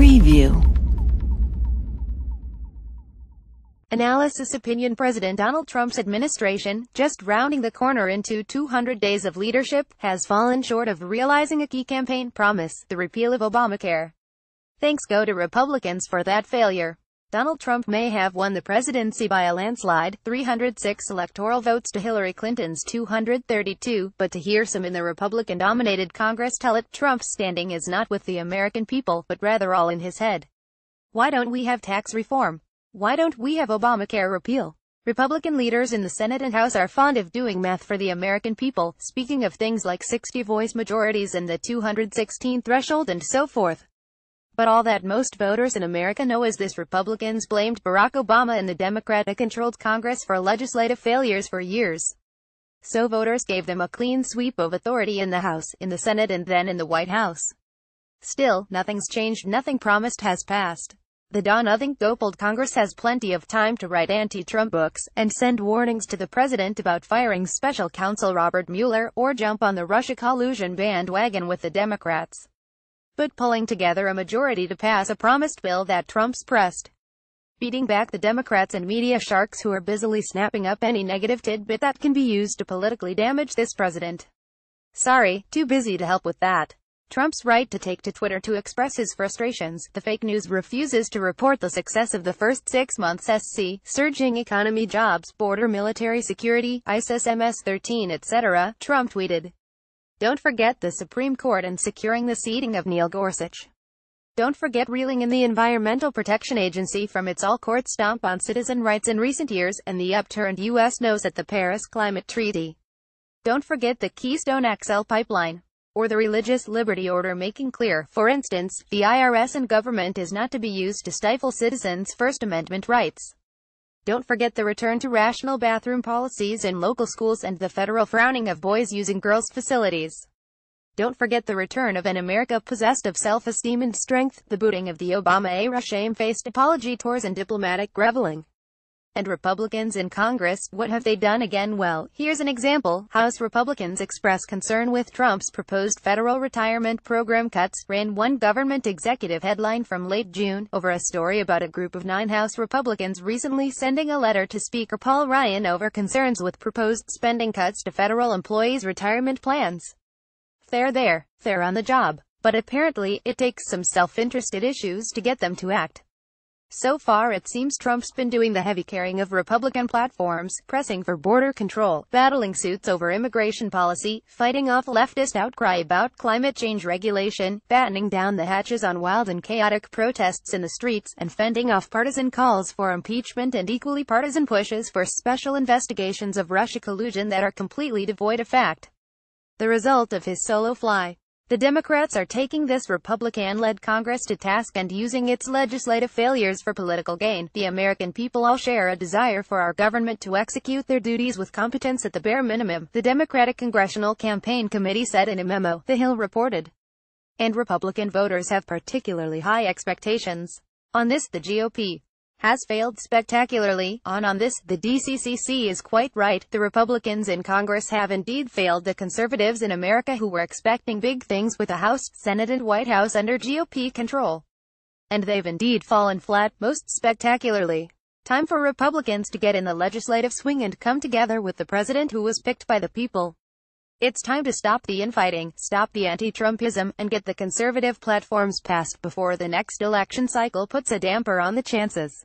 Preview. Analysis Opinion. President Donald Trump's administration, just rounding the corner into 200 days of leadership, has fallen short of realizing a key campaign promise, the repeal of Obamacare. Thanks go to Republicans for that failure. Donald Trump may have won the presidency by a landslide, 306 electoral votes to Hillary Clinton's 232, but to hear some in the Republican-dominated Congress tell it, Trump's standing is not with the American people, but rather all in his head. Why don't we have tax reform? Why don't we have Obamacare repeal? Republican leaders in the Senate and House are fond of doing math for the American people, speaking of things like 60 voice majorities and the 216 threshold and so forth. But all that most voters in America know is this: Republicans blamed Barack Obama and the Democratic-controlled Congress for legislative failures for years. So voters gave them a clean sweep of authority in the House, in the Senate and then in the White House. Still, nothing's changed, nothing promised has passed. The nothing dope-old Congress has plenty of time to write anti-Trump books, and send warnings to the president about firing special counsel Robert Mueller, or jump on the Russia collusion bandwagon with the Democrats. But pulling together a majority to pass a promised bill that Trump's pressed. Beating back the Democrats and media sharks who are busily snapping up any negative tidbit that can be used to politically damage this president. Sorry, too busy to help with that. Trump's right to take to Twitter to express his frustrations. The fake news refuses to report the success of the first 6 months surging economy, jobs, border, military security, ISIS, MS-13, etc. Trump tweeted. Don't forget the Supreme Court and securing the seating of Neil Gorsuch. Don't forget reeling in the Environmental Protection Agency from its all-court stomp on citizen rights in recent years, and the upturned U.S. nose at the Paris Climate Treaty. Don't forget the Keystone XL pipeline. Or the religious liberty order, making clear, for instance, the IRS and government is not to be used to stifle citizens' First Amendment rights. Don't forget the return to rational bathroom policies in local schools and the federal frowning of boys using girls' facilities. Don't forget the return of an America possessed of self-esteem and strength, the booting of the Obama-era shame-faced apology tours and diplomatic groveling. And Republicans in Congress, what have they done again? Well, here's an example. House Republicans express concern with Trump's proposed federal retirement program cuts, ran one government executive headline from late June, over a story about a group of 9 House Republicans recently sending a letter to Speaker Paul Ryan over concerns with proposed spending cuts to federal employees' retirement plans. They're on the job. But apparently, it takes some self-interested issues to get them to act. So far it seems Trump's been doing the heavy carrying of Republican platforms, pressing for border control, battling suits over immigration policy, fighting off leftist outcry about climate change regulation, battening down the hatches on wild and chaotic protests in the streets, and fending off partisan calls for impeachment and equally partisan pushes for special investigations of Russia collusion that are completely devoid of fact. The result of his solo fly. The Democrats are taking this Republican-led Congress to task and using its legislative failures for political gain. The American people all share a desire for our government to execute their duties with competence at the bare minimum, the Democratic Congressional Campaign Committee said in a memo, The Hill reported. And Republican voters have particularly high expectations. On this, the GOP has failed spectacularly. On this, the DCCC is quite right. The Republicans in Congress have indeed failed the conservatives in America who were expecting big things with the House, Senate and White House under GOP control. And they've indeed fallen flat, most spectacularly. Time for Republicans to get in the legislative swing and come together with the president who was picked by the people. It's time to stop the infighting, stop the anti-Trumpism, and get the conservative platforms passed before the next election cycle puts a damper on the chances.